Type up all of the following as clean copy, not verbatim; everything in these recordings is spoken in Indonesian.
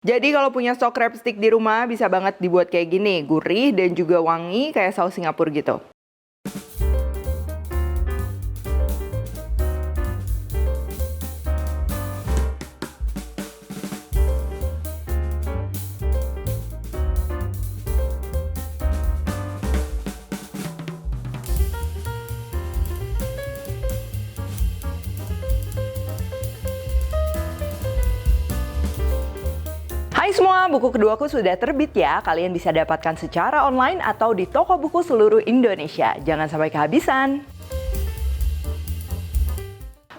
Jadi kalau punya stok crab stick di rumah bisa banget dibuat kayak gini, gurih dan juga wangi kayak saus Singapura gitu. Hai semua, buku keduaku sudah terbit ya. Kalian bisa dapatkan secara online atau di toko buku seluruh Indonesia. Jangan sampai kehabisan.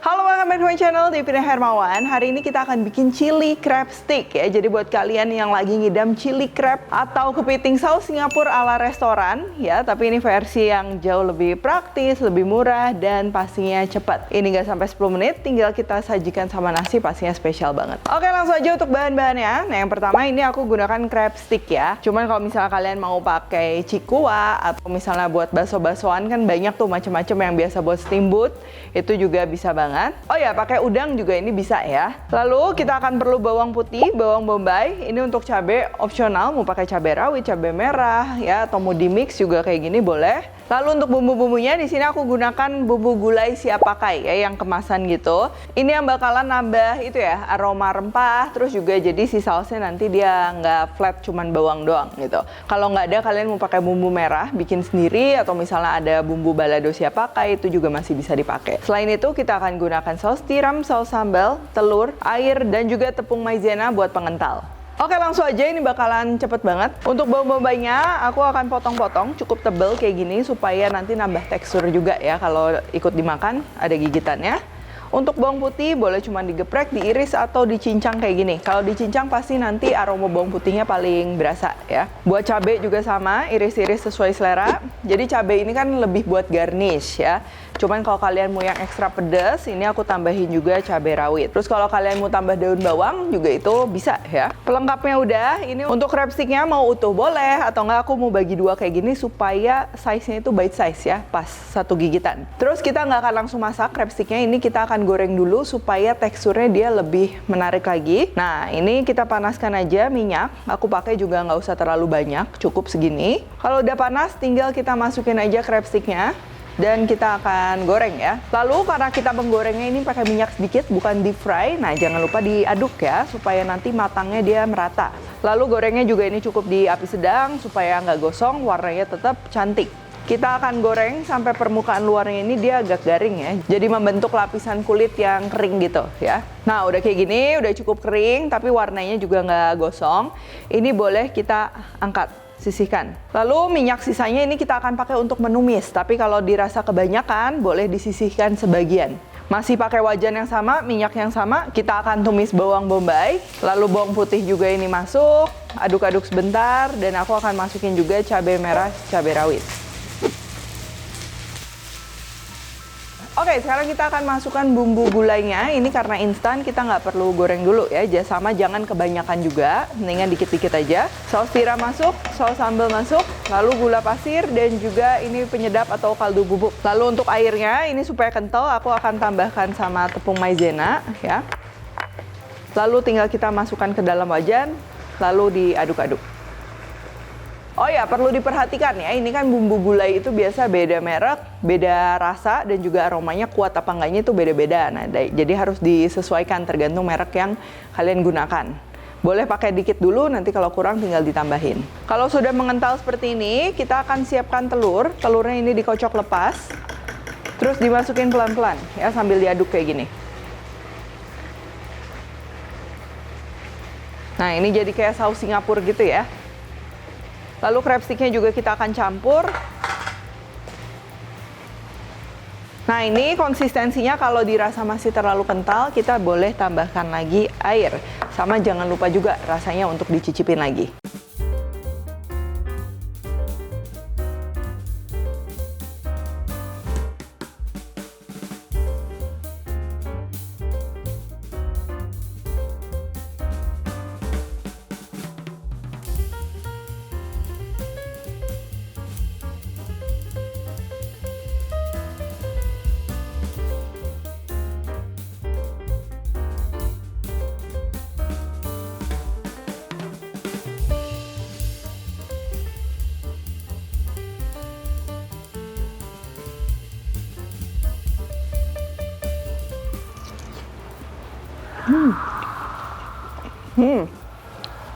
Halo, welcome back to my channel, Devina Hermawan. Hari ini kita akan bikin chili crab stick ya. Jadi buat kalian yang lagi ngidam chili crab atau kepiting saus Singapura ala restoran ya, tapi ini versi yang jauh lebih praktis, lebih murah dan pastinya cepat. Ini nggak sampai 10 menit, tinggal kita sajikan sama nasi, pastinya spesial banget. Oke, langsung aja untuk bahan-bahannya. Nah, yang pertama ini aku gunakan crab stick ya. Cuman kalau misalnya kalian mau pakai cikua atau misalnya buat bakso-baksoan kan banyak tuh macam-macam yang biasa buat steamboat, itu juga bisa banget. Oh ya, pakai udang juga ini bisa ya. Lalu kita akan perlu bawang putih, bawang bombay. Ini untuk cabai opsional, mau pakai cabai rawit, cabai merah ya, atau mau di mix juga kayak gini boleh. Lalu untuk bumbu-bumbunya di sini aku gunakan bumbu gulai siap pakai ya, yang kemasan gitu. Ini yang bakalan nambah itu ya, aroma rempah, terus juga jadi si sausnya nanti dia nggak flat cuman bawang doang gitu. Kalau nggak ada kalian mau pakai bumbu merah, bikin sendiri atau misalnya ada bumbu balado siap pakai, itu juga masih bisa dipakai. Selain itu kita akan gunakan saus tiram, saus sambal, telur, air, dan juga tepung maizena buat pengental. Oke, langsung aja, ini bakalan cepet banget. Untuk bawang bombaynya aku akan potong-potong cukup tebel kayak gini supaya nanti nambah tekstur juga ya kalau ikut dimakan, ada gigitannya. Untuk bawang putih boleh cuma digeprek, diiris atau dicincang kayak gini. Kalau dicincang pasti nanti aroma bawang putihnya paling berasa ya. Buat cabai juga sama, iris-iris sesuai selera. Jadi cabai ini kan lebih buat garnish ya. Cuman kalau kalian mau yang ekstra pedas, ini aku tambahin juga cabai rawit. Terus kalau kalian mau tambah daun bawang juga itu bisa ya. Pelengkapnya udah, ini untuk crab sticknya mau utuh boleh, atau enggak aku mau bagi dua kayak gini supaya size-nya itu bite size ya, pas satu gigitan. Terus kita nggak akan langsung masak crab sticknya, ini kita akan goreng dulu supaya teksturnya dia lebih menarik lagi. Nah, ini kita panaskan aja minyak. Aku pakai juga nggak usah terlalu banyak, cukup segini. Kalau udah panas, tinggal kita masukin aja crab sticknya. Dan kita akan goreng ya. Lalu karena kita menggorengnya ini pakai minyak sedikit, bukan deep fry. Nah, jangan lupa diaduk ya, supaya nanti matangnya dia merata. Lalu gorengnya juga ini cukup di api sedang, supaya nggak gosong, warnanya tetap cantik. Kita akan goreng sampai permukaan luarnya ini dia agak garing ya. Jadi membentuk lapisan kulit yang kering gitu ya. Nah, udah kayak gini, udah cukup kering, tapi warnanya juga nggak gosong. Ini boleh kita angkat. Sisihkan. Lalu minyak sisanya ini kita akan pakai untuk menumis, tapi kalau dirasa kebanyakan boleh disisihkan sebagian. Masih pakai wajan yang sama, minyak yang sama, kita akan tumis bawang bombay, lalu bawang putih juga ini masuk, aduk-aduk sebentar, dan aku akan masukin juga cabai merah, cabai rawit. Oke, sekarang kita akan masukkan bumbu gulainya. Ini karena instan, kita nggak perlu goreng dulu ya. Sama jangan kebanyakan juga, mendingan dikit-dikit aja. Saus tiram masuk, saus sambal masuk, lalu gula pasir, dan juga ini penyedap atau kaldu bubuk. Lalu untuk airnya, ini supaya kental, aku akan tambahkan sama tepung maizena ya. Lalu tinggal kita masukkan ke dalam wajan, lalu diaduk-aduk. Oh ya, perlu diperhatikan ya, ini kan bumbu gulai itu biasa beda merek, beda rasa, dan juga aromanya kuat apa enggaknya itu beda-beda. Nah, jadi harus disesuaikan tergantung merek yang kalian gunakan. Boleh pakai dikit dulu, nanti kalau kurang tinggal ditambahin. Kalau sudah mengental seperti ini, kita akan siapkan telur. Telurnya ini dikocok lepas, terus dimasukin pelan-pelan ya sambil diaduk kayak gini. Nah, ini jadi kayak saus Singapura gitu ya. Lalu crab sticknya juga kita akan campur. Nah, ini konsistensinya kalau dirasa masih terlalu kental, kita boleh tambahkan lagi air. Sama jangan lupa juga rasanya untuk dicicipin lagi.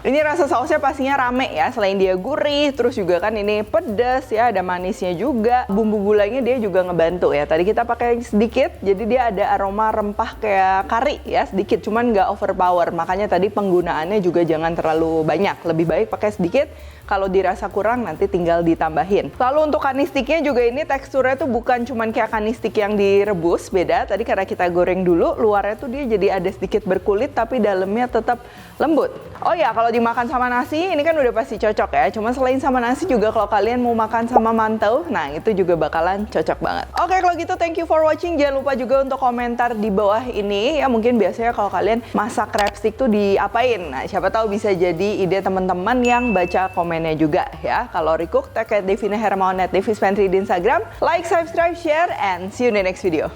Ini rasa sausnya pastinya rame ya, selain dia gurih, terus juga kan ini pedas ya, ada manisnya juga. Bumbu gulainya dia juga ngebantu ya. Tadi kita pakai sedikit, jadi dia ada aroma rempah kayak kari ya, sedikit, cuman nggak overpower. Makanya tadi penggunaannya juga jangan terlalu banyak, lebih baik pakai sedikit. Kalau dirasa kurang nanti tinggal ditambahin. Lalu untuk kanistiknya juga ini teksturnya tuh bukan cuman kayak kanistik yang direbus, beda. Tadi karena kita goreng dulu, luarnya tuh dia jadi ada sedikit berkulit tapi dalamnya tetap lembut. Oh ya, kalau dimakan sama nasi ini kan udah pasti cocok ya. Cuma selain sama nasi juga kalau kalian mau makan sama mantau, nah itu juga bakalan cocok banget. Oke, kalau gitu thank you for watching. Jangan lupa juga untuk komentar di bawah ini ya. Mungkin biasanya kalau kalian masak crab stick tuh diapain? Nah, siapa tahu bisa jadi ide teman-teman yang baca komennya juga ya. Kalau recook, tag at Devina Hermawan at Devi's Pantry di Instagram. Like, subscribe, share, and see you in the next video.